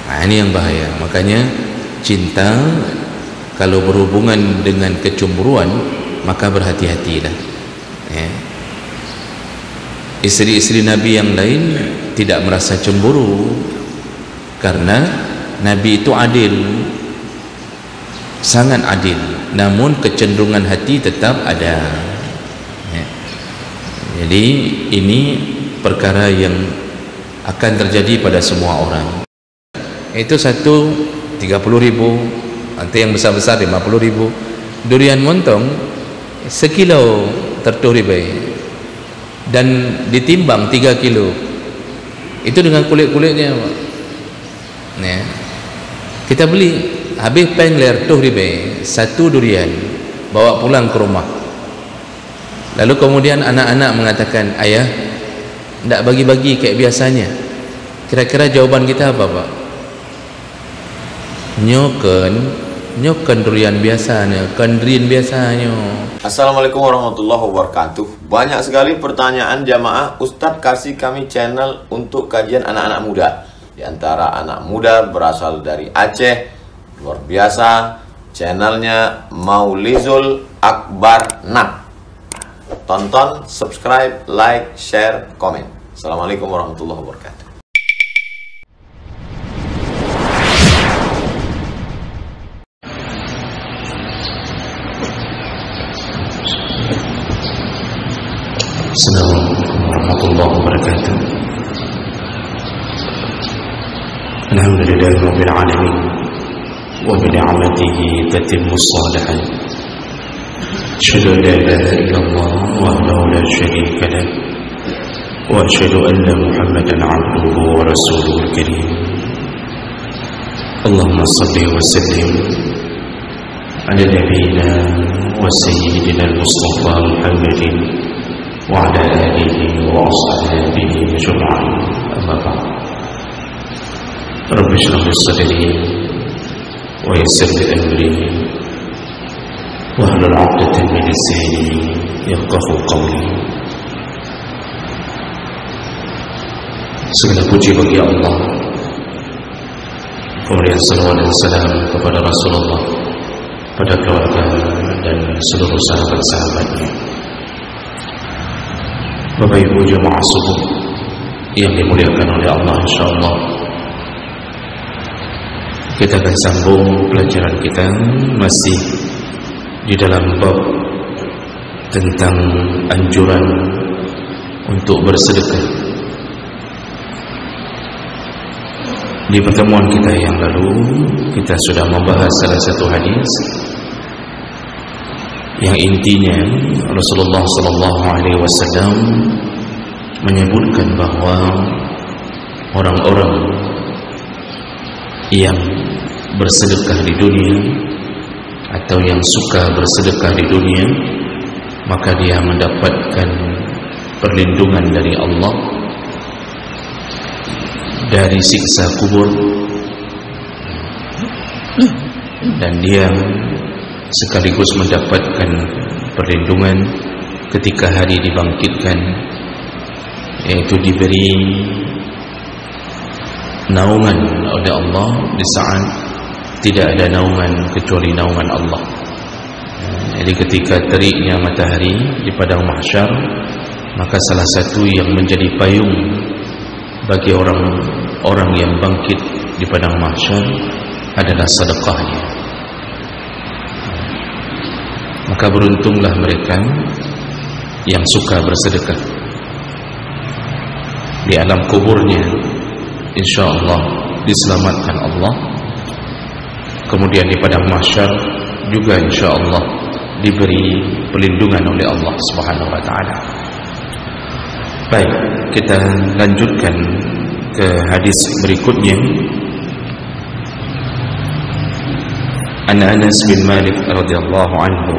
Ini yang bahaya. Makanya cinta kalau berhubungan dengan kecemburuan, maka berhati-hatilah. Isteri-isteri Nabi yang lain tidak merasa cemburu karena Nabi itu adil, sangat adil, namun kecenderungan hati tetap ada. Jadi ini perkara yang akan terjadi pada semua orang. Itu satu 30.000, nanti yang besar-besar 50.000. Durian montong sekilo terturibai dan ditimbang 3 kilo. Itu dengan kulit-kulitnya, Pak. Kita beli habis pengler tuh ribe satu durian, bawa pulang ke rumah. Lalu kemudian anak-anak mengatakan, ayah tidak bagi-bagi kayak biasanya. Kira-kira jawaban kita apa, Pak? Nyoken durian biasanya, kendrin biasanya. Assalamualaikum warahmatullahi wabarakatuh. Banyak sekali pertanyaan jamaah, Ustadz kasih kami channel untuk kajian anak-anak muda. Di antara anak muda berasal dari Aceh, luar biasa, channelnya Maulizul Akbar Nak. Tonton, subscribe, like, share, komen. Assalamualaikum warahmatullahi wabarakatuh. Assalamualaikum warahmatullahi wabarakatuh. Alhamdulillahi rabbil alamin wa bi ni'matihi tatimmu shalihat. Asyhadu an la ilaha illallah wahdahu la syarika lah wa asyhadu anna Muhammadan 'abduhu wa rasuluhul karim. Allahumma shalli wa sallim ala nabiyyina wa sayyidina al-Mustafa Muhammadin wa ala alihi wa ashabihi ajma'in. Amma ba'd. Rabbi shrah li sadri wa yassir li amri wahlul 'uqdatam min lisani yafqahu qawli. Segala puji bagi Allah, kemudian salawat dan salam kepada Rasulullah, pada keluarga dan seluruh sahabat-sahabatnya. Bapak Ibu jemaah subuh yang dimuliakan oleh Allah, insyaallah kita akan sambung pelajaran kita masih di dalam bab tentang anjuran untuk bersedekah. Di pertemuan kita yang lalu kita sudah membahas salah satu hadis yang intinya Rasulullah SAW menyebutkan bahwa orang-orang yang bersedekah di dunia atau yang suka bersedekah di dunia, maka dia mendapatkan perlindungan dari Allah dari siksa kubur, dan dia sekaligus mendapatkan perlindungan ketika hari dibangkitkan, yaitu diberi naungan oleh Allah di saat tidak ada naungan kecuali naungan Allah. Jadi ketika teriknya matahari di padang mahsyar, maka salah satu yang menjadi payung bagi orang-orang yang bangkit di padang mahsyar adalah sedekahnya. Maka beruntunglah mereka yang suka bersedekah. Di alam kuburnya insyaallah diselamatkan Allah, kemudian di padang mahsyar juga insyaallah diberi perlindungan oleh Allah Subhanahu wa taala. Baik, kita lanjutkan ke hadis berikutnya. An Anas bin Malik radhiyallahu anhu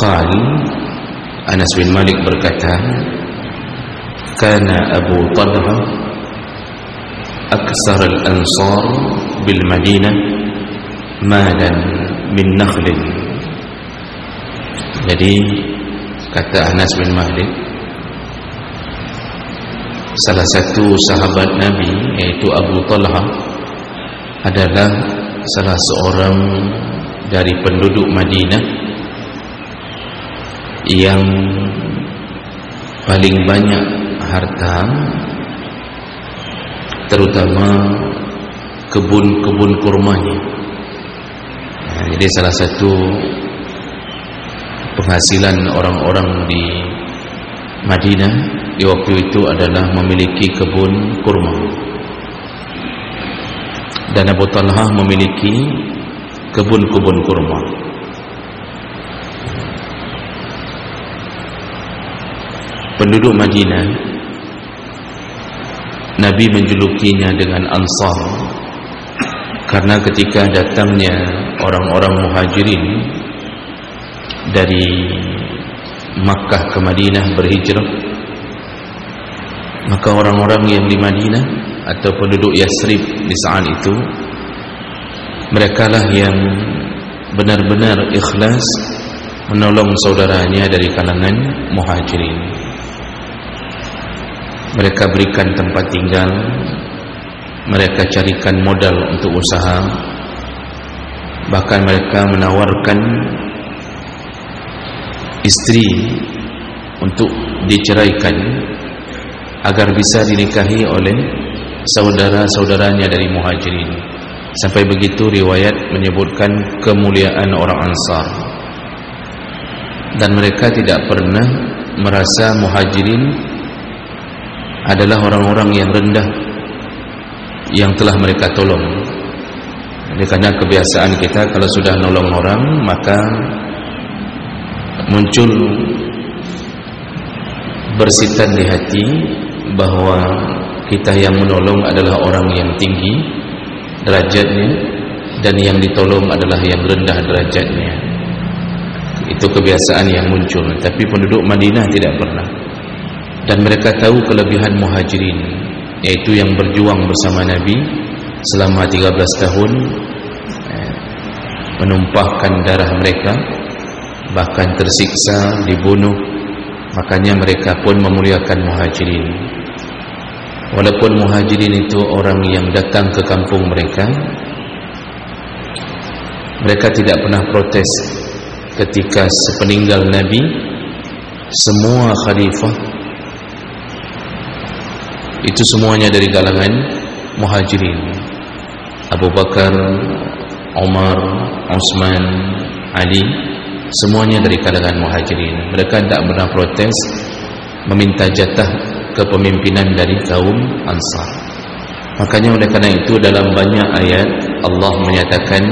qal, Anas bin Malik berkata, kana Abu Talha aksar al-ansar bil Madinah malan min nakhlin. Jadi kata Anas bin Malik, salah satu sahabat Nabi, yaitu Abu Talha, adalah salah seorang dari penduduk Madinah yang paling banyak harta, terutama kebun-kebun kurmanya. Jadi salah satu penghasilan orang-orang di Madinah di waktu itu adalah memiliki kebun kurma. Dan Abu Talha memiliki kebun-kebun kurma. Penduduk Madinah, Nabi menjulukinya dengan Ansar karena ketika datangnya orang-orang Muhajirin dari Makkah ke Madinah berhijrah, maka orang-orang yang di Madinah atau penduduk Yasrib di saat itu, merekalah yang benar-benar ikhlas menolong saudaranya dari kalangan Muhajirin. Mereka berikan tempat tinggal, mereka carikan modal untuk usaha, bahkan mereka menawarkan istri untuk diceraikan agar bisa dinikahi oleh saudara-saudaranya dari Muhajirin. Sampai begitu riwayat menyebutkan kemuliaan orang Ansar. Dan mereka tidak pernah merasa Muhajirin adalah orang-orang yang rendah yang telah mereka tolong. Karena kebiasaan kita kalau sudah nolong orang, maka muncul bersitan di hati bahwa kita yang menolong adalah orang yang tinggi derajatnya dan yang ditolong adalah yang rendah derajatnya. Itu kebiasaan yang muncul. Tapi penduduk Madinah tidak pernah. Dan mereka tahu kelebihan Muhajirin, yaitu yang berjuang bersama Nabi selama 13 tahun, menumpahkan darah mereka, bahkan tersiksa, dibunuh. Makanya mereka pun memuliakan Muhajirin. Walaupun Muhajirin itu orang yang datang ke kampung mereka, mereka tidak pernah protes ketika sepeninggal Nabi semua khalifah itu semuanya dari kalangan Muhajirin. Abu Bakar, Umar, Utsman, Ali, semuanya dari kalangan Muhajirin. Mereka tidak pernah protes meminta jatah kepemimpinan dari kaum Ansar. Makanya oleh karena itu dalam banyak ayat Allah menyatakan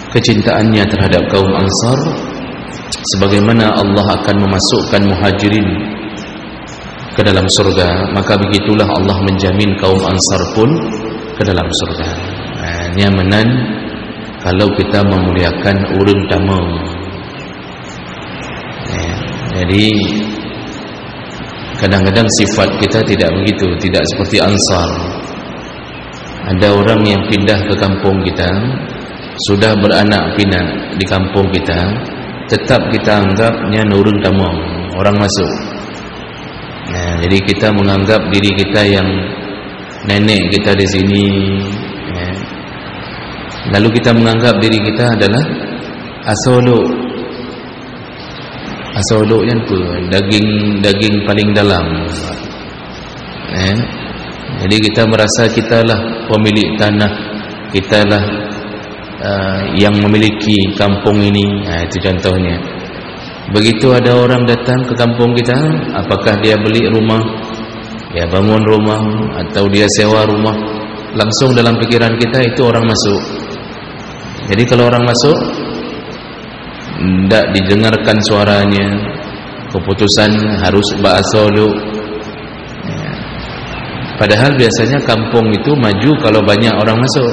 kecintaannya terhadap kaum Ansar, sebagaimana Allah akan memasukkan Muhajirin ke dalam surga, maka begitulah Allah menjamin kaum Ansar pun ke dalam surga. Nyamanan kalau kita memuliakan urang tamu. Jadi kadang-kadang sifat kita tidak begitu, tidak seperti Ansar. Ada orang yang pindah ke kampung kita, sudah beranak pinak di kampung kita, tetap kita anggapnya urang tamu, orang masuk. Jadi kita menganggap diri kita yang nenek kita di sini, lalu kita menganggap diri kita adalah asolok. Asolok yang tu daging paling dalam. Jadi kita merasa kitalah pemilik tanah, kitalah yang memiliki kampung ini. Itu contohnya. Begitu ada orang datang ke kampung kita, apakah dia beli rumah, dia bangun rumah, atau dia sewa rumah, langsung dalam pikiran kita itu orang masuk. Jadi kalau orang masuk, tidak didengarkan suaranya, keputusan harus bahasa dulu. Padahal biasanya kampung itu maju kalau banyak orang masuk.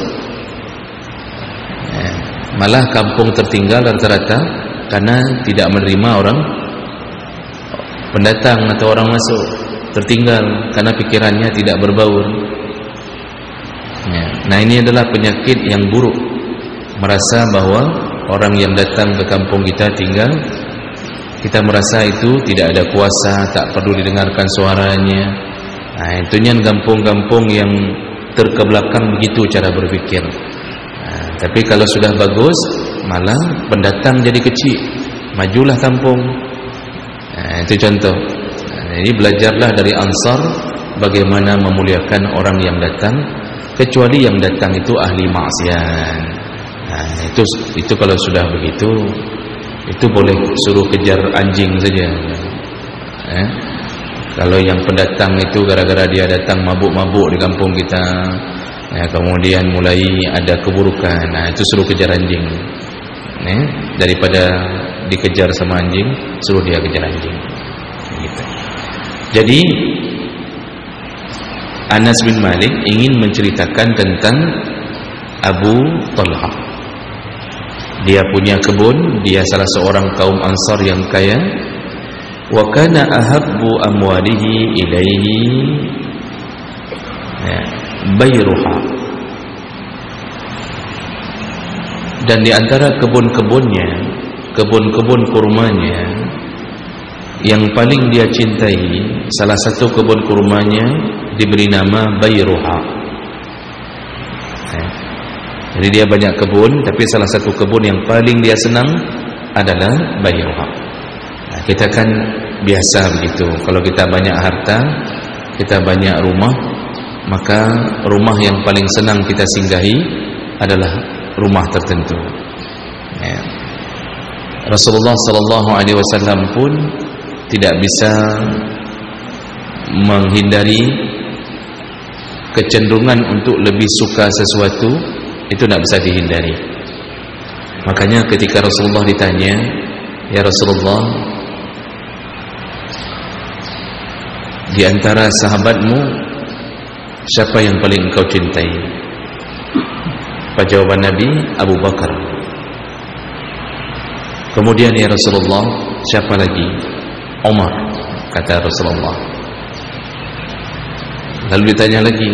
Malah kampung tertinggal rata-rata karena tidak menerima orang pendatang atau orang masuk, tertinggal karena pikirannya tidak berbaur. Nah, ini adalah penyakit yang buruk, merasa bahwa orang yang datang ke kampung kita tinggal, kita merasa itu tidak ada kuasa, tak perlu didengarkan suaranya, Itunya kampung-kampung yang terkebelakang begitu cara berpikir. Tapi kalau sudah bagus, malah pendatang jadi kecil, majulah kampung. Itu contoh. Jadi belajarlah dari Ansar bagaimana memuliakan orang yang datang, kecuali yang datang itu ahli maksiat. Itu kalau sudah begitu, itu boleh suruh kejar anjing saja. Kalau yang pendatang itu gara-gara dia datang mabuk-mabuk di kampung kita, kemudian mulai ada keburukan, itu suruh kejar anjing. Daripada dikejar sama anjing, suruh dia kejar anjing. Gitu. Jadi Anas bin Malik ingin menceritakan tentang Abu Talha. Dia punya kebun, dia salah seorang kaum Ansar yang kaya. Wa kana ahabbu amwalihi ilaihi bayruha. Dan di antara kebun-kebunnya, kebun-kebun kurmanya yang paling dia cintai, salah satu kebun kurmanya diberi nama Bayruha. Jadi dia banyak kebun, tapi salah satu kebun yang paling dia senang adalah Bayruha. Kita kan biasa begitu. Kalau kita banyak harta, kita banyak rumah, maka rumah yang paling senang kita singgahi adalah rumah tertentu. Rasulullah sallallahu alaihi wasallam pun tidak bisa menghindari kecenderungan untuk lebih suka sesuatu, itu tidak bisa dihindari. Makanya ketika Rasulullah ditanya, "Ya Rasulullah, di antara sahabatmu siapa yang paling engkau cintai?" Jawaban Nabi, Abu Bakar. Kemudian, "Ya Rasulullah, siapa lagi?" Umar, kata Rasulullah. Lalu ditanya lagi,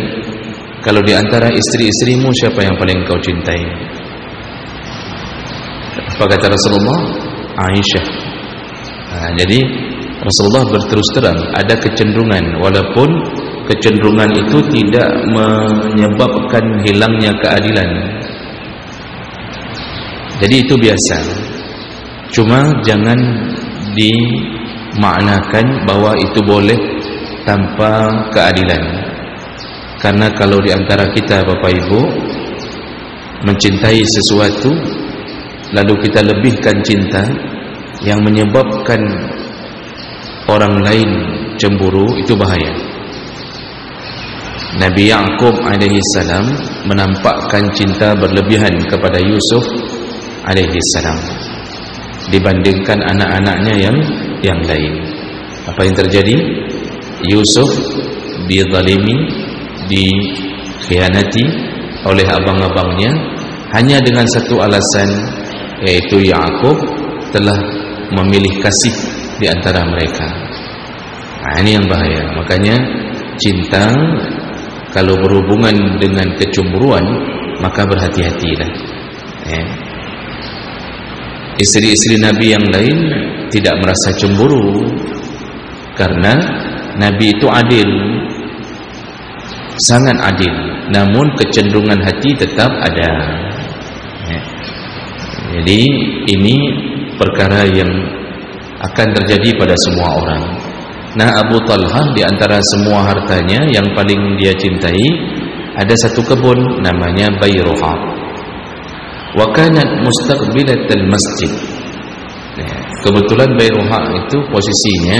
"Kalau di antara istri-istrimu siapa yang paling engkau cintai?" Apa kata Rasulullah? Aisyah. Jadi Rasulullah berterus terang ada kecenderungan, walaupun kecenderungan itu tidak menyebabkan hilangnya keadilan. Jadi itu biasa. Cuma jangan dimaknakan bahwa itu boleh tanpa keadilan. Karena kalau di antara kita Bapak Ibu mencintai sesuatu, lalu kita lebihkan cinta yang menyebabkan orang lain cemburu, itu bahaya. Nabi Ya'qub alaihi salam menampakkan cinta berlebihan kepada Yusuf alaihi salam dibandingkan anak-anaknya yang lain. Apa yang terjadi? Yusuf dizalimi, dikhianati oleh abang-abangnya hanya dengan satu alasan, yaitu Ya'qub telah memilih kasih di antara mereka. Ini yang bahaya. Makanya cinta kalau berhubungan dengan kecemburuan, maka berhati-hatilah. Istri-istri Nabi yang lain tidak merasa cemburu karena Nabi itu adil, sangat adil. Namun kecenderungan hati tetap ada. Jadi ini perkara yang akan terjadi pada semua orang. Nah, Abu Talha di antara semua hartanya yang paling dia cintai ada satu kebun namanya Bayruha. Wa kanat mustaqbilatal masjid. Kebetulan Bayruha itu posisinya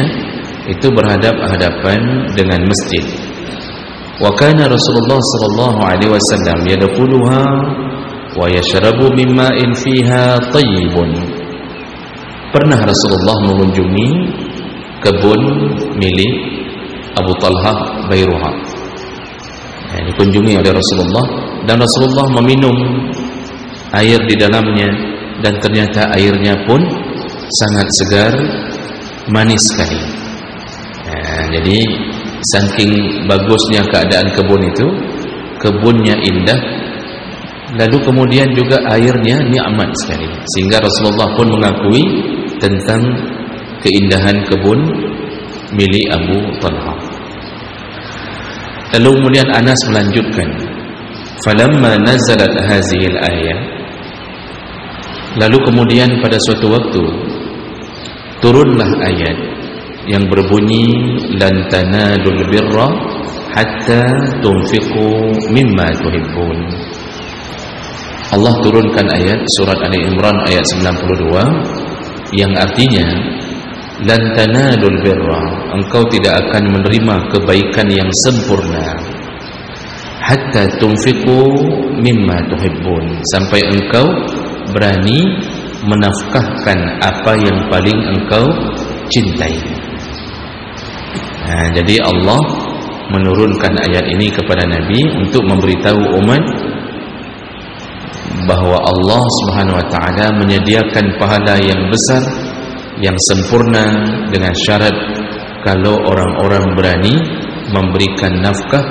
itu berhadap-hadapan dengan masjid. Wa kana Rasulullah sallallahu alaihi wasallam yadkhuluha wa yashrabu mimma in fiha tayyibun. Pernah Rasulullah mengunjungi kebun milik Abu Talha Bayruha. Dikunjungi oleh Rasulullah dan Rasulullah meminum air di dalamnya, dan ternyata airnya pun sangat segar, manis sekali. Jadi saking bagusnya keadaan kebun itu, kebunnya indah, lalu kemudian juga airnya nikmat sekali, sehingga Rasulullah pun mengakui tentang keindahan kebun milik Abu Talha. Lalu kemudian Anas melanjutkan, falamma nazalat hazihil ayah, lalu kemudian pada suatu waktu turunlah ayat yang berbunyi lan tanalul birra hatta tunfiqu mimma tuhibbun. Allah turunkan ayat surat Ali Imran ayat 92 yang artinya lan tanalul birra, engkau tidak akan menerima kebaikan yang sempurna hatta tunfiqu mimma tuhibbun, sampai engkau berani menafkahkan apa yang paling engkau cintai. Nah, jadi Allah menurunkan ayat ini kepada Nabi untuk memberitahu umat bahwa Allah Subhanahu wa taala menyediakan pahala yang besar, yang sempurna, dengan syarat kalau orang-orang berani memberikan nafkah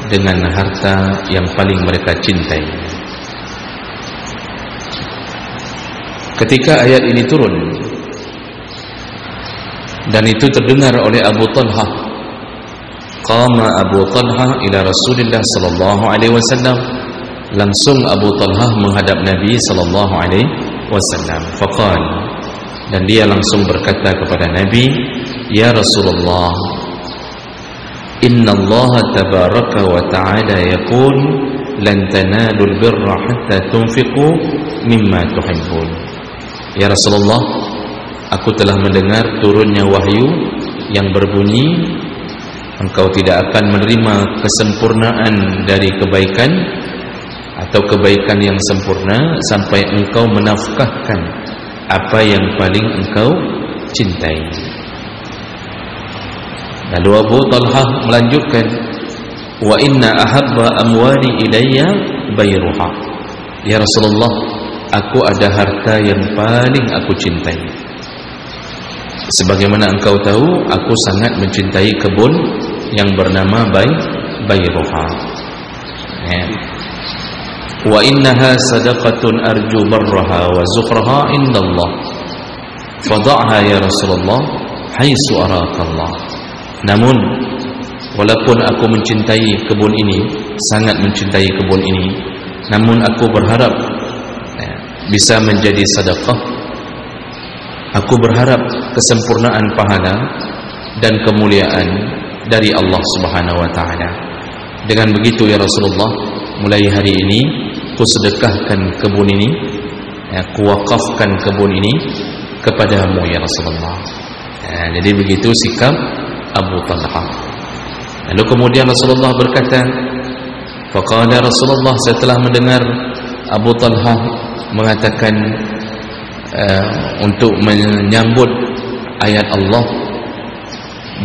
dengan harta yang paling mereka cintai. Ketika ayat ini turun dan itu terdengar oleh Abu Talha, qama Abu Talha ila Rasulillah sallallahu alaihi wasallam, langsung Abu Talha menghadap Nabi sallallahu alaihi wasallam. Faqal, dan dia langsung berkata kepada Nabi, ya Rasulullah, inna Allah tabaraka wa ta'ala yaqul lan tanalul birra hatta tunfiqu mimma tuhibbun. Ya Rasulullah, aku telah mendengar turunnya wahyu yang berbunyi engkau tidak akan menerima kesempurnaan dari kebaikan atau kebaikan yang sempurna sampai engkau menafkahkan apa yang paling engkau cintai. Lalu Abu Talha melanjutkan, wa inna ahabba amwali ilayya bayruha. Ya Rasulullah, aku ada harta yang paling aku cintai. Sebagaimana engkau tahu, aku sangat mencintai kebun yang bernama Bayruha. Wa innaha sadaqatun arju barraha wa zukhraha indallah. Fada'ha ya Rasulullah haitsu arakallah. Namun walaupun aku mencintai kebun ini, sangat mencintai kebun ini, namun aku berharap bisa menjadi sedekah. Aku berharap kesempurnaan pahala dan kemuliaan dari Allah Subhanahu wa taala. Dengan begitu ya Rasulullah, mulai hari ini ku sedekahkan kebun ini, ku wakafkan kebun ini kepadamu ya Rasulullah. Jadi begitu sikap Abu Talha. Lalu kemudian Rasulullah berkata, faqala Rasulullah, setelah mendengar Abu Talha mengatakan untuk menyambut ayat Allah,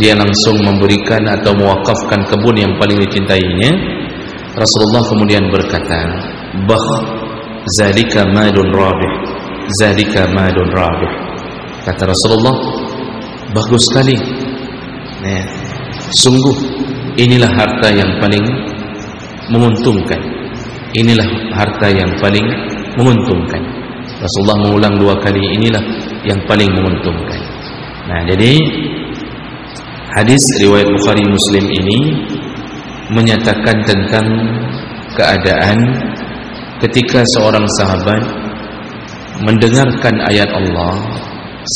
dia langsung memberikan atau mewakafkan kebun yang paling dicintainya. Rasulullah kemudian berkata, bah zalika madun rabih, zalika madun rabih. Kata Rasulullah, bagus sekali, sungguh inilah harta yang paling menguntungkan, inilah harta yang paling menguntungkan. Rasulullah mengulang 2 kali, inilah yang paling menguntungkan. Nah, jadi hadis riwayat Bukhari Muslim ini menyatakan tentang keadaan ketika seorang sahabat mendengarkan ayat Allah,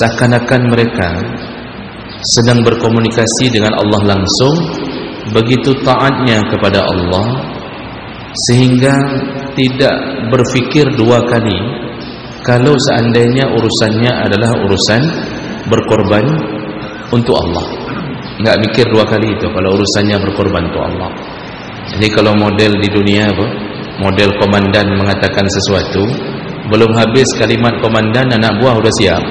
seakan-akan mereka sedang berkomunikasi dengan Allah langsung, begitu taatnya kepada Allah sehingga tidak berfikir 2 kali kalau seandainya urusannya adalah urusan berkorban untuk Allah. Enggak mikir 2 kali itu kalau urusannya berkorban untuk Allah. Jadi kalau model di dunia apa? Model komandan mengatakan sesuatu, belum habis kalimat komandan, anak buah sudah siap.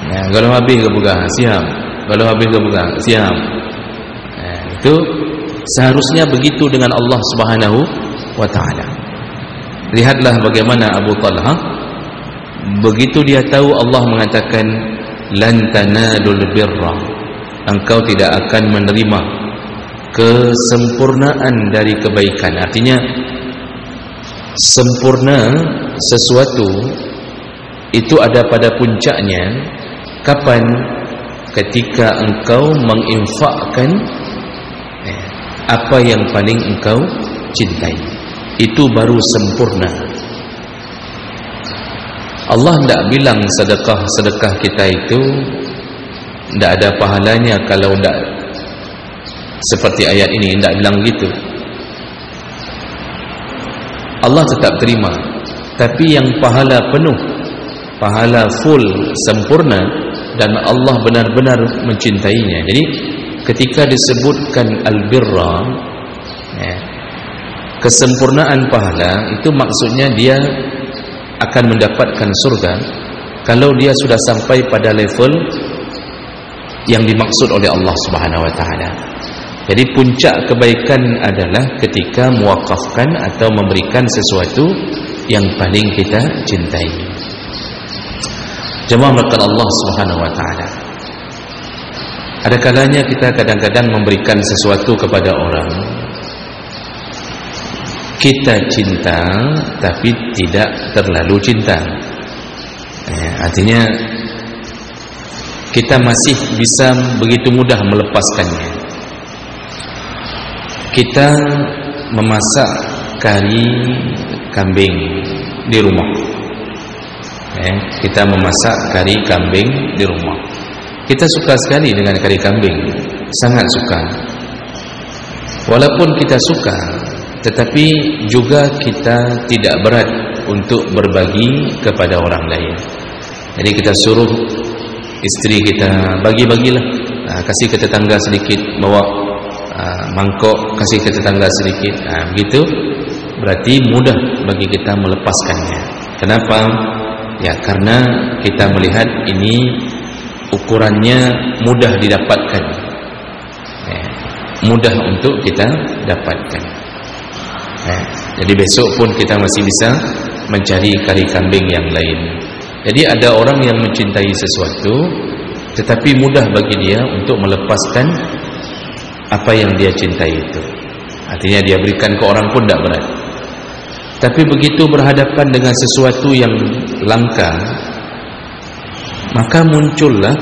Nah, kalau habis ke pegang, siap. Kalau habis ke pegang, siap. Nah, itu seharusnya begitu dengan Allah Subhanahu wa taala. Lihatlah bagaimana Abu Talha, begitu dia tahu Allah mengatakan lan tanalul birra, engkau tidak akan menerima kesempurnaan dari kebaikan. Artinya sempurna sesuatu itu ada pada puncaknya kapan? Ketika engkau menginfakkan apa yang paling engkau cintai. Itu baru sempurna. Allah tidak bilang sedekah kita itu tidak ada pahalanya kalau tidak seperti ayat ini, tidak bilang gitu. Allah tetap terima, tapi yang pahala penuh, pahala full, sempurna, dan Allah benar-benar mencintainya. Jadi ketika disebutkan al-birra, kesempurnaan pahala, itu maksudnya dia akan mendapatkan surga kalau dia sudah sampai pada level yang dimaksud oleh Allah Subhanahu wa taala. Jadi puncak kebaikan adalah ketika mewakafkan atau memberikan sesuatu yang paling kita cintai. Jemaah melakukan Allah Subhanahu wa taala. Ada kalanya kita kadang-kadang memberikan sesuatu kepada orang, kita cinta tapi tidak terlalu cinta. Artinya kita masih bisa begitu mudah melepaskannya. Kita memasak kari kambing di rumah. Kita memasak kari kambing di rumah. Kita suka sekali dengan kari kambing, sangat suka. Walaupun kita suka, tetapi juga kita tidak berat untuk berbagi kepada orang lain. Jadi kita suruh istri kita, bagi-bagilah, kasih ke tetangga sedikit, bawa mangkok, kasih ke tetangga sedikit. Begitu berarti mudah bagi kita melepaskannya. Kenapa? Ya, karena kita melihat ini ukurannya mudah didapatkan, mudah untuk kita dapatkan. Jadi besok pun kita masih bisa mencari kari kambing yang lain. Jadi ada orang yang mencintai sesuatu, tetapi mudah bagi dia untuk melepaskan apa yang dia cintai itu. Artinya dia berikan ke orang pun tidak berat. Tapi begitu berhadapan dengan sesuatu yang langka, maka muncullah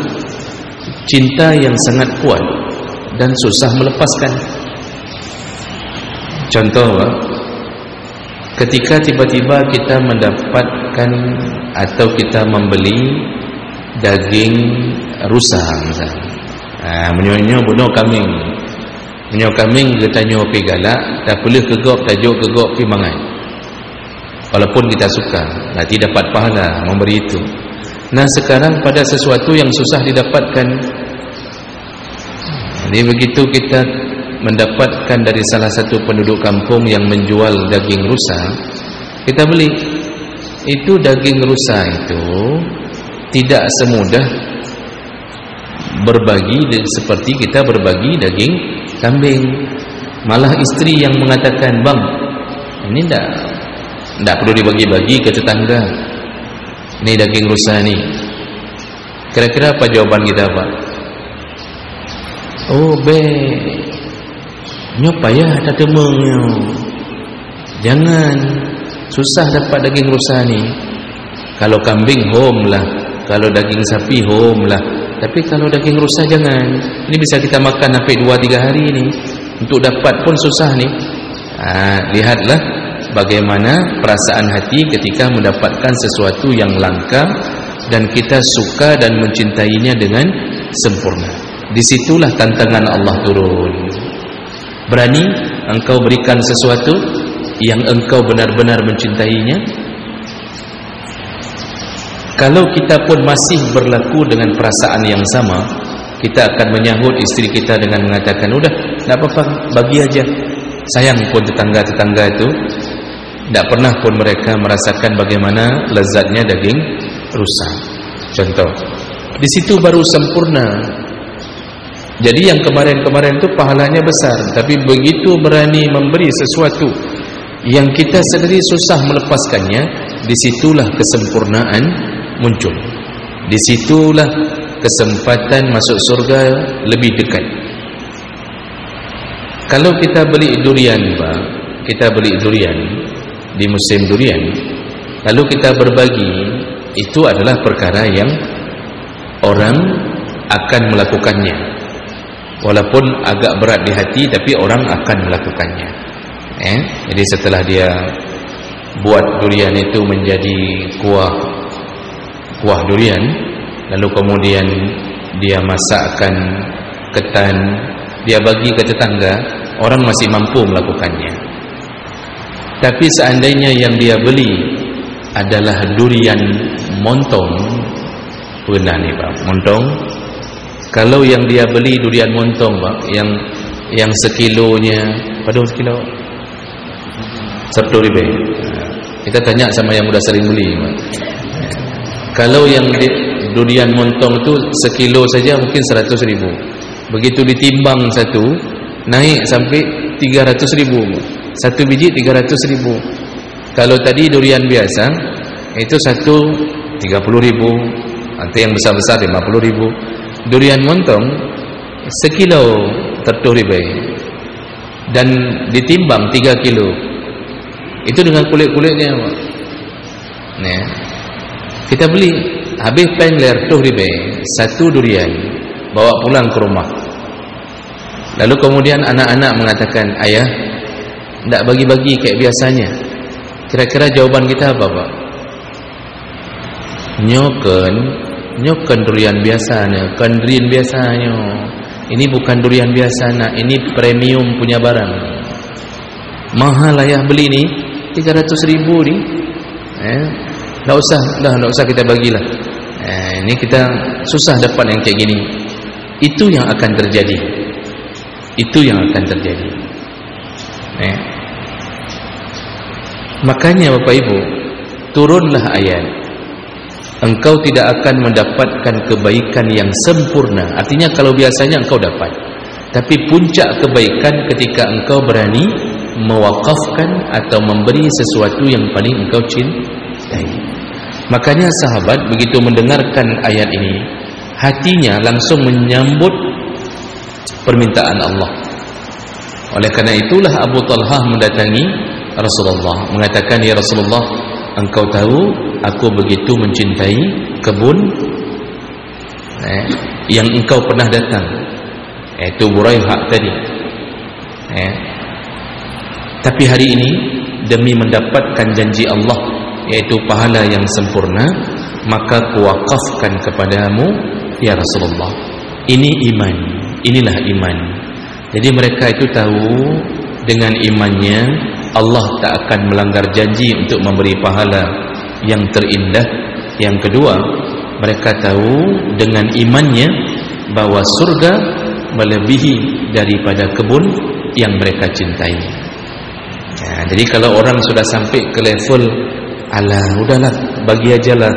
cinta yang sangat kuat dan susah melepaskan. Contoh, ketika tiba-tiba kita mendapatkan atau kita membeli daging rusa misalnya, menyonya bunuh kambing, menyoh kambing kita nyoh pi galak, dah boleh kegop tajuk kegop pi mangai. Walaupun kita suka, nanti dapat pahala memberi itu. Nah, sekarang pada sesuatu yang susah didapatkan, jadi begitu kita mendapatkan dari salah satu penduduk kampung yang menjual daging rusa, kita beli. Itu daging rusa itu tidak semudah berbagi seperti kita berbagi daging kambing. Malah istri yang mengatakan, "Bang, ini tidak perlu dibagi-bagi ke tetangga. Ini daging rusa ni." Kira-kira apa jawaban kita, Pak? "Oh, nyo payah tak temengnya. Jangan, susah dapat daging rusa ni. Kalau kambing home lah, kalau daging sapi home lah. Tapi kalau daging rusa jangan. Ini bisa kita makan sampai 2-3 hari ni. Untuk dapat pun susah ni." Lihatlah bagaimana perasaan hati ketika mendapatkan sesuatu yang langka dan kita suka dan mencintainya dengan sempurna. Disitulah tantangan Allah turun. Berani engkau berikan sesuatu yang engkau benar-benar mencintainya? Kalau kita pun masih berlaku dengan perasaan yang sama, kita akan menyahut istri kita dengan mengatakan, "Udah, tak apa-apa, bagi aja." Sayang pun tetangga-tetangga itu tidak pernah pun mereka merasakan bagaimana lezatnya daging rusa. Contoh, di situ baru sempurna. Jadi yang kemarin-kemarin itu pahalanya besar, tapi begitu berani memberi sesuatu yang kita sendiri susah melepaskannya, disitulah kesempurnaan muncul. Disitulah kesempatan masuk surga lebih dekat. Kalau kita beli durian, Pak, kita beli durian di musim durian, lalu kita berbagi, itu adalah perkara yang orang akan melakukannya. walaupun agak berat di hati, tapi orang akan melakukannya. Jadi setelah dia buat durian itu menjadi kuah durian, lalu kemudian dia masakkan ketan, dia bagi ke tetangga, orang masih mampu melakukannya. Tapi seandainya yang dia beli adalah durian montong, pernah nih Pak, montong. Kalau yang dia beli durian montong Pak, yang sekilonya, pada sekilo 10 ribu. Kita tanya sama yang udah sering beli Pak. Kalau yang durian montong itu sekilo saja mungkin 100 ribu. Begitu ditimbang satu, naik sampai 300 ribu. Satu biji 300 ribu. Kalau tadi durian biasa itu satu 30 ribu, nanti yang besar-besar 50 ribu. Durian montong sekilo 30 ribu dan ditimbang 3 kilo. Itu dengan kulit-kulitnya. Nah, kita beli habis pengler 30 ribu satu durian, bawa pulang ke rumah. Lalu kemudian anak-anak mengatakan, ayah tidak bagi-bagi kayak biasanya. Kira-kira jawaban kita apa Pak? Nyoken durian biasanya, kan durian biasanya. Ini bukan durian biasa nak, ini premium punya barang. Mahal ayah beli ni 300 ribu ni. Tak usah kita bagilah. Ini kita susah dapat yang kayak gini. Itu yang akan terjadi. Itu yang akan terjadi. Makanya Bapak Ibu, turunlah ayat, engkau tidak akan mendapatkan kebaikan yang sempurna. Artinya kalau biasanya engkau dapat, tapi puncak kebaikan ketika engkau berani mewakafkan atau memberi sesuatu yang paling engkau cintai. Makanya sahabat begitu mendengarkan ayat ini, hatinya langsung menyambut permintaan Allah. Oleh karena itulah Abu Talhah mendatangi Rasulullah, mengatakan, ya Rasulullah, engkau tahu aku begitu mencintai kebun yang engkau pernah datang, yaitu Buraihah tadi. Tapi hari ini demi mendapatkan janji Allah, yaitu pahala yang sempurna, maka kuwakafkan kepadamu ya Rasulullah. Ini iman, inilah iman. Jadi mereka itu tahu dengan imannya Allah tak akan melanggar janji untuk memberi pahala yang terindah. Yang kedua, mereka tahu dengan imannya bahwa surga melebihi daripada kebun yang mereka cintai. Jadi kalau orang sudah sampai ke level, alah udahlah, bagi ajalah,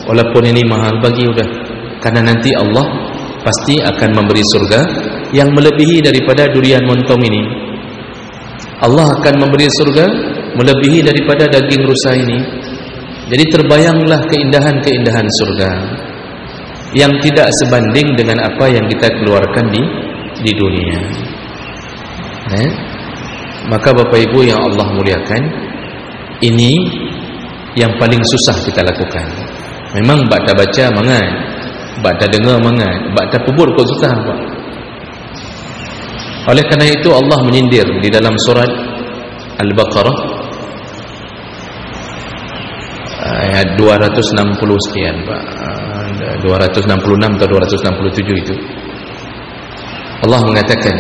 walaupun ini mahal, bagi udah, karena nanti Allah pasti akan memberi surga yang melebihi daripada durian montong ini. Allah akan memberi surga melebihi daripada daging rusa ini. Jadi terbayanglah keindahan-keindahan surga yang tidak sebanding dengan apa yang kita keluarkan di dunia. Maka Bapak Ibu yang Allah muliakan, ini yang paling susah kita lakukan. Memang baca mangat, baca dengar mangat, baca pubur kau susah Pak. Oleh karena itu Allah menyindir di dalam surat Al-Baqarah ayat 260 sekian Pak, 266 atau 267 itu. Allah mengatakan,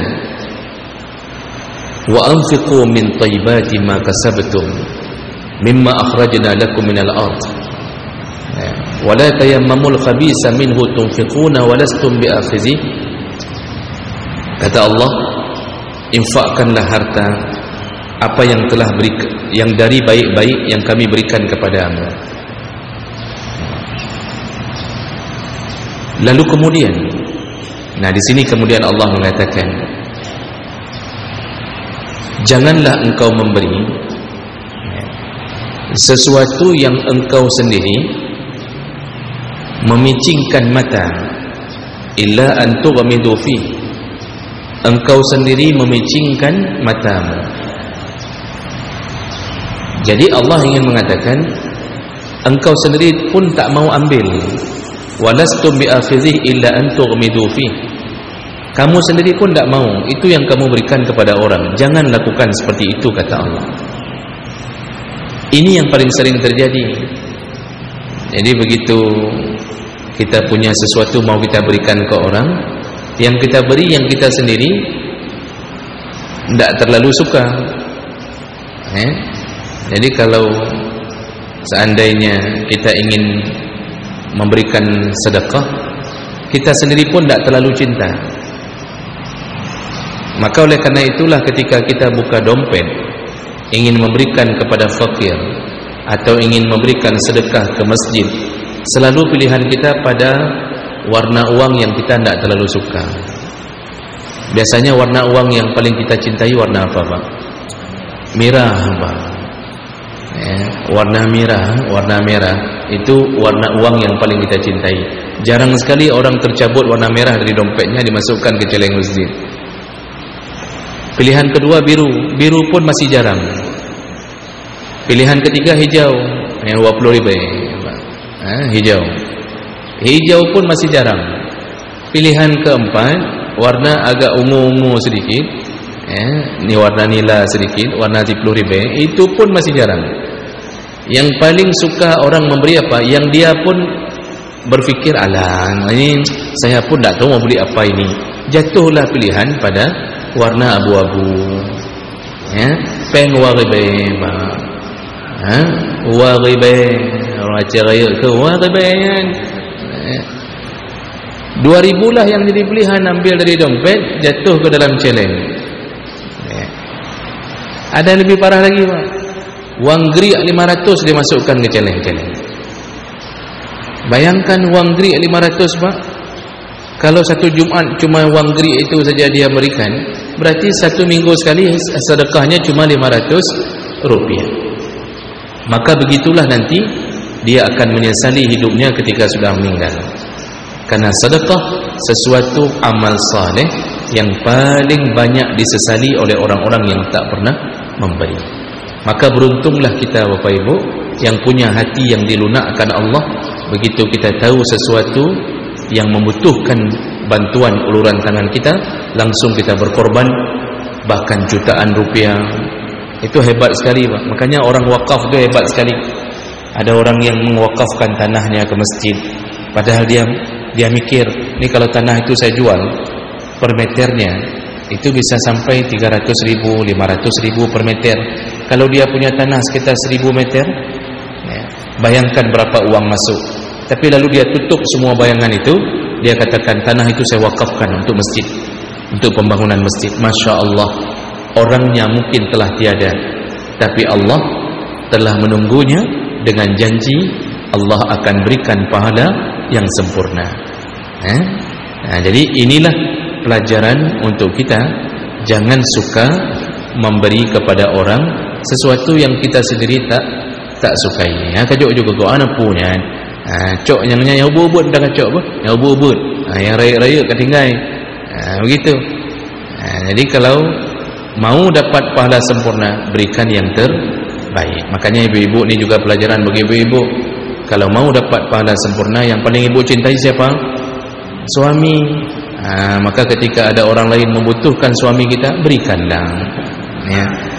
wa anfiqu min thayyibati ma kasabtum mimma akhrajna lakum minal ard wa la tayammamul khabisa minhu tunfiquna wa lastum bi'akhidhi. Kata Allah, infakkanlah harta apa yang telah yang dari baik-baik yang kami berikan kepadamu. Lalu kemudian, di sini kemudian Allah mengatakan, janganlah engkau memberi sesuatu yang engkau sendiri memicingkan mata, illa an tughmidu fi, engkau sendiri memicingkan matamu. Jadi Allah ingin mengatakan, engkau sendiri pun tak mau ambil, walastum bi'akhidhihi illa an tughmidu fi, Kamu sendiri pun tak mau. Itu yang kamu berikan kepada orang. Jangan lakukan seperti itu, kata Allah. Ini yang paling sering terjadi. Jadi begitu kita punya sesuatu mau kita berikan ke orang, yang kita beri, yang kita sendiri tidak terlalu suka. Jadi kalau seandainya kita ingin memberikan sedekah, kita sendiri pun tidak terlalu cinta. Maka oleh karena itulah ketika kita buka dompet ingin memberikan kepada fakir atau ingin memberikan sedekah ke masjid, selalu pilihan kita pada warna uang yang kita tidak terlalu suka. Biasanya warna uang yang paling kita cintai warna apa, Pak? Merah, Pak. Warna merah itu warna uang yang paling kita cintai. Jarang sekali orang tercabut warna merah dari dompetnya dimasukkan ke celeng masjid. Pilihan kedua biru pun masih jarang. Pilihan ketiga hijau, yang 20 ribu. Hijau pun masih jarang. Pilihan keempat warna agak ungu-ungu sedikit, ini warna nila sedikit, warna 10 ribu, itu pun masih jarang. Yang paling suka orang memberi apa? Yang dia pun berfikir, alah, ini saya pun tak tahu mau beli apa ini. Jatuhlah pilihan pada warna abu-abu, peng waribe, waribe, orang Aceh Raya ke waribe, 2,000 lah yang jadi pilihan, ambil dari dompet, jatuh ke dalam celeng. Ada yang lebih parah lagi, Pak. Wang gerik 500 dimasukkan ke celeng-celeng. Bayangkan wang gerik 500, Pak. Kalau satu Jumaat cuma wang gerik itu saja dia berikan, berarti satu minggu sekali sedekahnya cuma 500 rupiah. Maka begitulah nanti dia akan menyesali hidupnya ketika sudah meninggal. Karena sedekah sesuatu amal saleh yang paling banyak disesali oleh orang-orang yang tak pernah memberi. Maka beruntunglah kita, Bapak Ibu, yang punya hati yang dilunakkan Allah. Begitu kita tahu sesuatu yang membutuhkan bantuan uluran tangan kita, langsung kita berkorban, bahkan jutaan rupiah. Itu hebat sekali, Pak. Makanya orang wakaf itu hebat sekali. Ada orang yang mewakafkan tanahnya ke masjid, padahal dia mikir, ini kalau tanah itu saya jual per meternya itu bisa sampai 300.000, 500.000 per meter. Kalau dia punya tanah sekitar 1.000 meter, bayangkan berapa uang masuk. Tapi lalu dia tutup semua bayangan itu, dia katakan tanah itu saya wakafkan untuk masjid, untuk pembangunan masjid. Masya Allah, orangnya mungkin telah tiada, tapi Allah telah menunggunya dengan janji Allah akan berikan pahala yang sempurna. Jadi inilah pelajaran untuk kita. Jangan suka memberi kepada orang sesuatu yang kita sendiri tak sukai. Kajok juga kau anak punya. Cok yang ubud dah kacok apa? Yang ubud. Yang raya-raya ketinggai. Begitu. Jadi kalau mau dapat pahala sempurna, berikan yang terbaik. Makanya ibu-ibu ni juga pelajaran bagi ibu-ibu. Kalau mau dapat pahala sempurna, yang paling ibu cintai siapa? Suami. Maka ketika ada orang lain membutuhkan suami kita, berikanlah,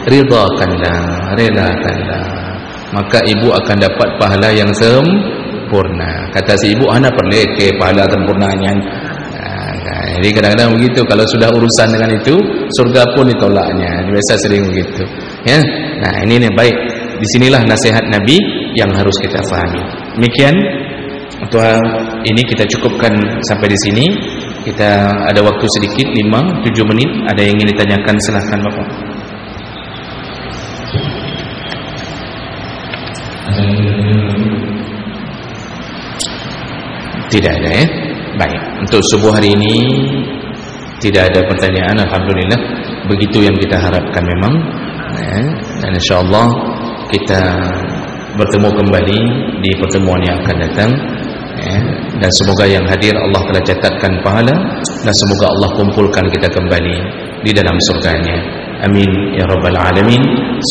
ridhakanlah, relakanlah. Maka ibu akan dapat pahala yang sempurna. Kata si ibu, ana perleke pahala sempurnanya. Jadi kadang-kadang begitu. Kalau sudah urusan dengan itu, surga pun ditolaknya. Biasa sering begitu. Nah ini nih baik. Disinilah nasihat Nabi yang harus kita fahami. Demikian untuk ini kita cukupkan sampai di sini. Kita ada waktu sedikit 5-7 menit. Ada yang ingin ditanyakan, silahkan Bapak. Tidak ada ya? Baik. Untuk subuh hari ini tidak ada pertanyaan, alhamdulillah. Begitu yang kita harapkan memang. Dan insyaallah kita bertemu kembali di pertemuan yang akan datang. Dan semoga yang hadir Allah telah catatkan pahala, dan semoga Allah kumpulkan kita kembali di dalam surganya. Amin ya rabbal alamin.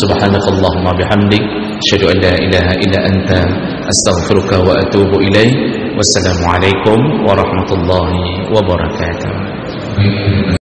Subhanakallahumma bihamdik, asyhadu an la ilaha illa anta, astaghfiruka wa atubu ilaik. Wassalamualaikum warahmatullahi wabarakatuh. terima